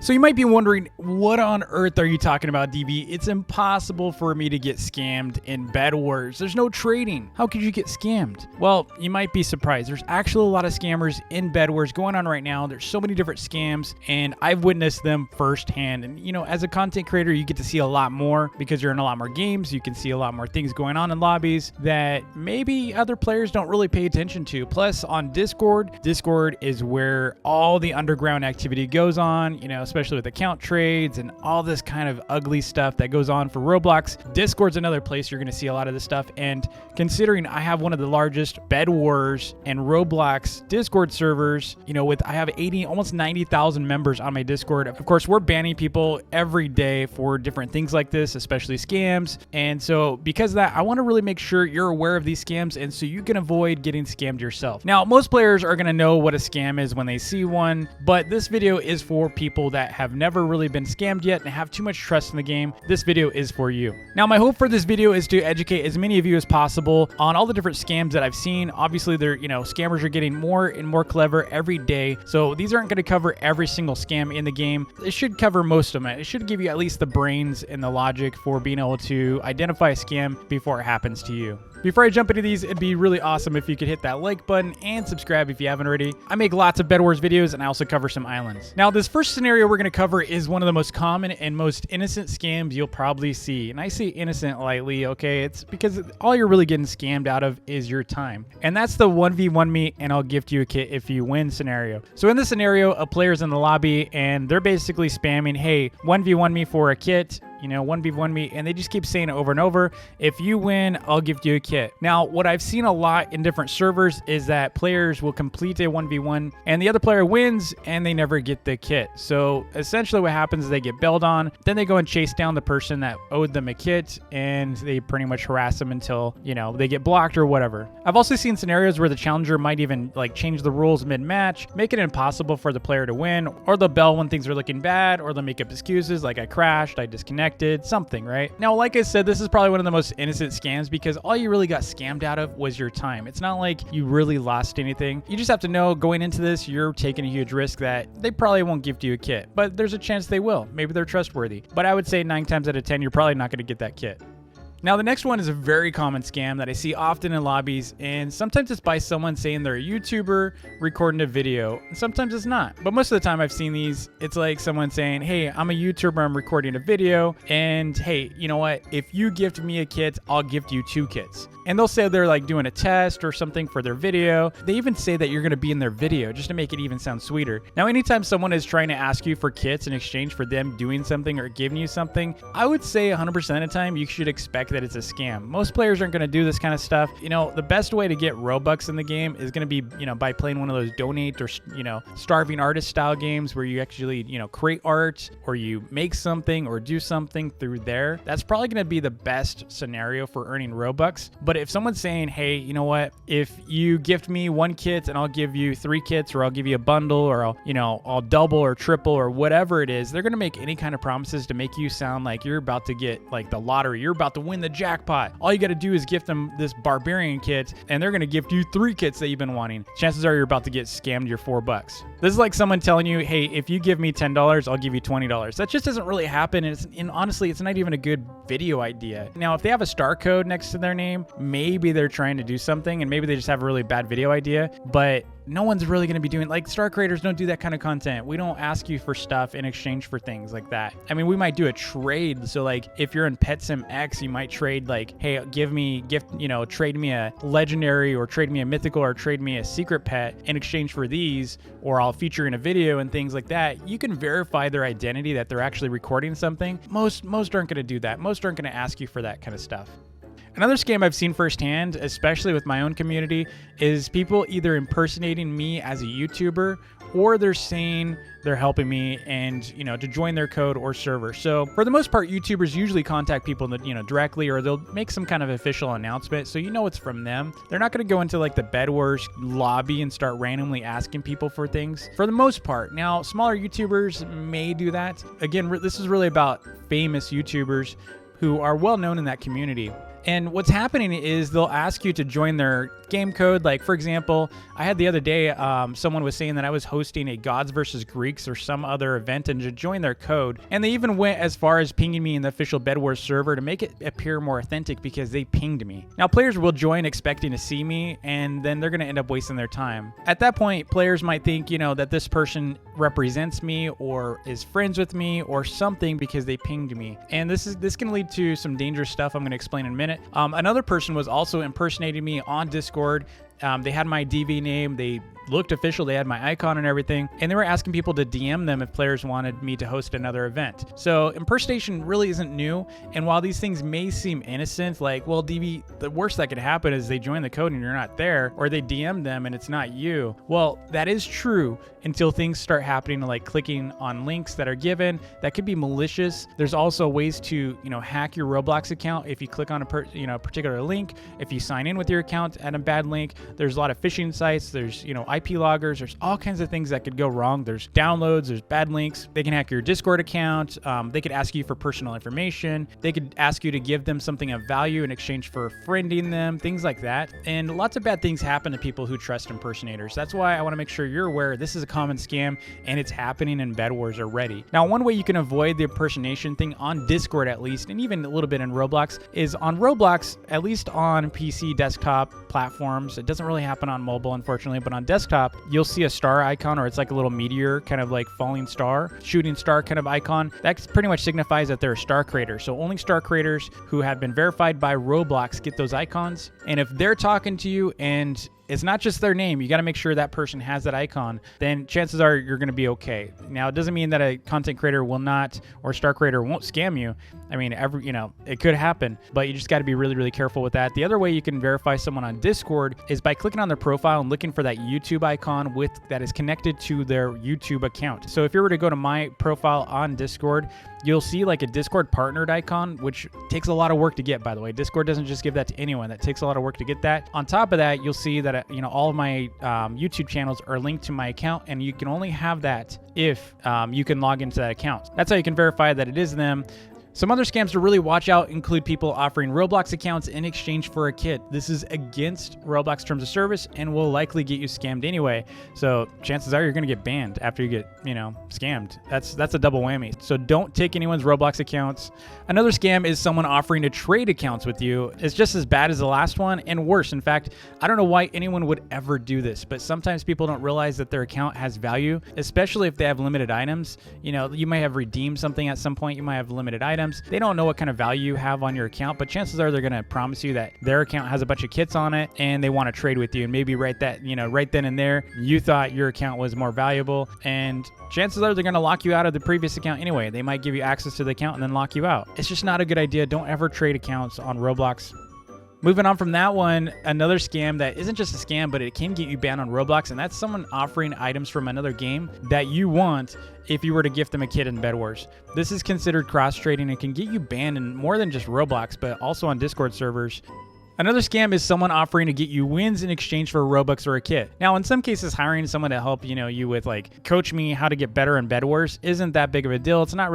So you might be wondering, what on earth are you talking about, DB? It's impossible for me to get scammed in BedWars. There's no trading. How could you get scammed? Well, you might be surprised. There's actually a lot of scammers in BedWars going on right now. There's so many different scams, and I've witnessed them firsthand. And, you know, as a content creator, you get to see a lot more because you're in a lot more games. You can see a lot more things going on in lobbies that maybe other players don't really pay attention to. Plus, on Discord is where all the underground activity goes on, you know, especially with account trades and all this kind of ugly stuff that goes on for Roblox. Discord's another place you're going to see a lot of this stuff. And considering I have one of the largest BedWars and Roblox Discord servers, you know, I have almost 90,000 members on my Discord. Of course, we're banning people every day for different things like this, especially scams. And so because of that, I want to really make sure you're aware of these scams and so you can avoid getting scammed yourself. Now, most players are going to know what a scam is when they see one, but this video is for people that have never really been scammed yet and have too much trust in the game. This video is for you. Now, my hope for this video is to educate as many of you as possible on all the different scams that I've seen. Obviously, scammers are getting more and more clever every day. So these aren't going to cover every single scam in the game. It should cover most of them. It should give you at least the brains and the logic for being able to identify a scam before it happens to you. Before I jump into these, it'd be really awesome if you could hit that like button and subscribe if you haven't already. I make lots of BedWars videos and I also cover some islands. Now, this first scenario we're going to cover is one of the most common and most innocent scams you'll probably see. And I say innocent lightly, okay? It's because all you're really getting scammed out of is your time. And that's the 1v1 me and I'll gift you a kit if you win scenario. So in this scenario, a player's in the lobby and they're basically spamming, hey, 1v1 me for a kit. You know, 1v1 me, and they just keep saying it over and over. If you win, I'll gift you a kit. Now, what I've seen a lot in different servers is that players will complete a 1v1 and the other player wins and they never get the kit. So essentially what happens is they get bailed on, then they go and chase down the person that owed them a kit and they pretty much harass them until, you know, they get blocked or whatever. I've also seen scenarios where the challenger might even like change the rules mid-match, make it impossible for the player to win, or they'll bail when things are looking bad, or they'll make up excuses like I crashed, I disconnected, something, right? Now, like I said, this is probably one of the most innocent scams because all you really got scammed out of was your time. It's not like you really lost anything. You just have to know going into this, you're taking a huge risk that they probably won't gift you a kit, but there's a chance they will. Maybe they're trustworthy. But I would say 9 times out of 10, you're probably not going to get that kit. Now, the next one is a very common scam that I see often in lobbies, and sometimes it's by someone saying they're a YouTuber recording a video, and sometimes it's not. But most of the time I've seen these, it's like someone saying, hey, I'm a YouTuber, I'm recording a video, and hey, you know what? If you gift me a kit, I'll gift you 2 kits. And they'll say they're like doing a test or something for their video. They even say that you're going to be in their video just to make it even sound sweeter. Now, anytime someone is trying to ask you for kits in exchange for them doing something or giving you something, I would say 100% of the time you should expect that it's a scam. Most players aren't going to do this kind of stuff. You know, the best way to get Robux in the game is going to be, you know, by playing one of those donate or, you know, starving artist style games where you actually, you know, create art or you make something or do something through there. That's probably going to be the best scenario for earning Robux. But if someone's saying, hey, you know what, if you gift me 1 kit and I'll give you 3 kits, or I'll give you a bundle, or I'll double or triple or whatever it is, they're going to make any kind of promises to make you sound like you're about to get like the lottery, you're about to win the jackpot. All you got to do is gift them this barbarian kit and they're going to gift you 3 kits that you've been wanting. Chances are you're about to get scammed your $4. This is like someone telling you, hey, if you give me $10, I'll give you $20. That just doesn't really happen. And honestly, it's not even a good video idea. Now, if they have a star code next to their name, maybe they're trying to do something and maybe they just have a really bad video idea, but no one's really going to be doing, like, star creators don't do that kind of content. We don't ask you for stuff in exchange for things like that. I mean, we might do a trade. So like if you're in PetSim X, you might trade like, hey, trade me a legendary or trade me a mythical or trade me a secret pet in exchange for these, or I'll feature in a video and things like that. You can verify their identity that they're actually recording something. Most aren't going to do that. Most aren't going to ask you for that kind of stuff. Another scam I've seen firsthand, especially with my own community, is people either impersonating me as a YouTuber or they're saying they're helping me and, you know, to join their code or server. So for the most part, YouTubers usually contact people that, you know, directly, or they'll make some kind of official announcement. So you know it's from them. They're not going to go into like the BedWars lobby and start randomly asking people for things for the most part. Now, smaller YouTubers may do that. Again, this is really about famous YouTubers who are well known in that community. And what's happening is they'll ask you to join their game code. Like, for example, I had the other day, someone was saying that I was hosting a Gods versus Greeks or some other event and to join their code. And they even went as far as pinging me in the official BedWars server to make it appear more authentic because they pinged me. Now, players will join expecting to see me, and then they're going to end up wasting their time. At that point, players might think, that this person represents me or is friends with me or something because they pinged me. And this can lead to some dangerous stuff I'm going to explain in a minute. Another person was also impersonating me on Discord. They had my DV name, they looked official, they had my icon and everything, and they were asking people to DM them if players wanted me to host another event. So impersonation really isn't new, and while these things may seem innocent, like, well, DV, the worst that could happen is they join the code and you're not there, or they DM them and it's not you. Well, that is true until things start happening, like clicking on links that are given that could be malicious. There's also ways to hack your Roblox account if you click on a particular link, if you sign in with your account at a bad link. There's a lot of phishing sites, there's IP loggers, there's all kinds of things that could go wrong. There's downloads, there's bad links. They can hack your Discord account. They could ask you for personal information. They could ask you to give them something of value in exchange for friending them, things like that. And lots of bad things happen to people who trust impersonators. That's why I want to make sure you're aware this is a common scam and it's happening in BedWars already. Now, one way you can avoid the impersonation thing on Discord at least, and even a little bit in Roblox, is on Roblox, at least on PC desktop platforms. It doesn't really happen on mobile, unfortunately, but on desktop, you'll see a star icon, or it's like a little meteor, kind of like falling star, shooting star kind of icon. That pretty much signifies that they're a star creator. So only star creators who have been verified by Roblox get those icons. And if they're talking to you and it's not just their name, you got to make sure that person has that icon, then chances are you're going to be okay. Now, it doesn't mean that a content creator will not, or star creator won't scam you. I mean, it could happen, but you just got to be really, really careful with that. The other way you can verify someone on Discord is by clicking on their profile and looking for that YouTube icon that is connected to their YouTube account. So if you were to go to my profile on Discord, you'll see like a Discord partnered icon, which takes a lot of work to get, by the way. Discord doesn't just give that to anyone. That takes a lot of work to get that. On top of that, you'll see that all of my YouTube channels are linked to my account, and you can only have that if you can log into that account. That's how you can verify that it is them. Some other scams to really watch out include people offering Roblox accounts in exchange for a kit. This is against Roblox terms of service and will likely get you scammed anyway. So chances are you're going to get banned after you get, scammed. That's a double whammy. So don't take anyone's Roblox accounts. Another scam is someone offering to trade accounts with you. It's just as bad as the last one and worse. In fact, I don't know why anyone would ever do this, but sometimes people don't realize that their account has value, especially if they have limited items. You might have redeemed something at some point. You might have limited items. They don't know what kind of value you have on your account, but chances are they're going to promise you that their account has a bunch of kits on it and they want to trade with you. And maybe right then and there, you thought your account was more valuable, and chances are they're going to lock you out of the previous account anyway. They might give you access to the account and then lock you out. It's just not a good idea. Don't ever trade accounts on Roblox. Moving on from that one, another scam that isn't just a scam, but it can get you banned on Roblox, and that's someone offering items from another game that you want if you were to gift them a kit in BedWars. This is considered cross-trading and can get you banned in more than just Roblox, but also on Discord servers. Another scam is someone offering to get you wins in exchange for Robux or a kit. Now, in some cases, hiring someone to help, you with like, coach me how to get better in BedWars isn't that big of a deal. It's not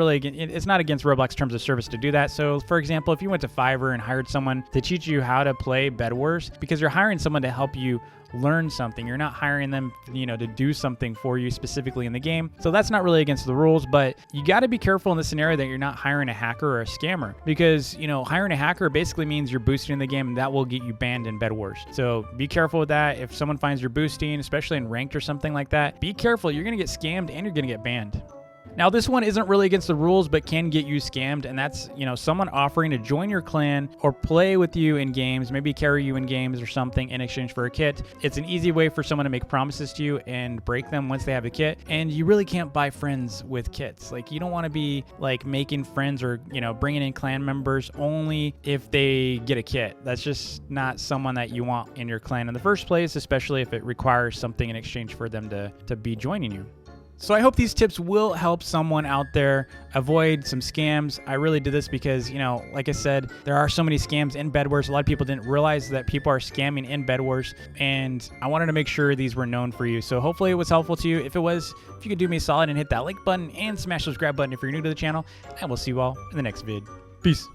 against Roblox terms of service to do that. So, for example, if you went to Fiverr and hired someone to teach you how to play BedWars, because you're hiring someone to help you learn something. You're not hiring them, to do something for you specifically in the game. So that's not really against the rules, but you got to be careful in this scenario that you're not hiring a hacker or a scammer, because, hiring a hacker basically means you're boosting the game, and that will get you banned in BedWars. So be careful with that. If someone finds you're boosting, especially in ranked or something like that, be careful. You're going to get scammed and you're going to get banned. Now, this one isn't really against the rules, but can get you scammed, and that's, someone offering to join your clan or play with you in games, maybe carry you in games or something in exchange for a kit. It's an easy way for someone to make promises to you and break them once they have a kit, and you really can't buy friends with kits. Like, you don't want to be, like, making friends or, bringing in clan members only if they get a kit. That's just not someone that you want in your clan in the first place, especially if it requires something in exchange for them to be joining you. So I hope these tips will help someone out there avoid some scams. I really did this because, like I said, there are so many scams in BedWars. A lot of people didn't realize that people are scamming in BedWars, and I wanted to make sure these were known for you. So hopefully it was helpful to you. If it was, if you could do me a solid and hit that like button and smash the subscribe button if you're new to the channel, and we'll see you all in the next vid. Peace.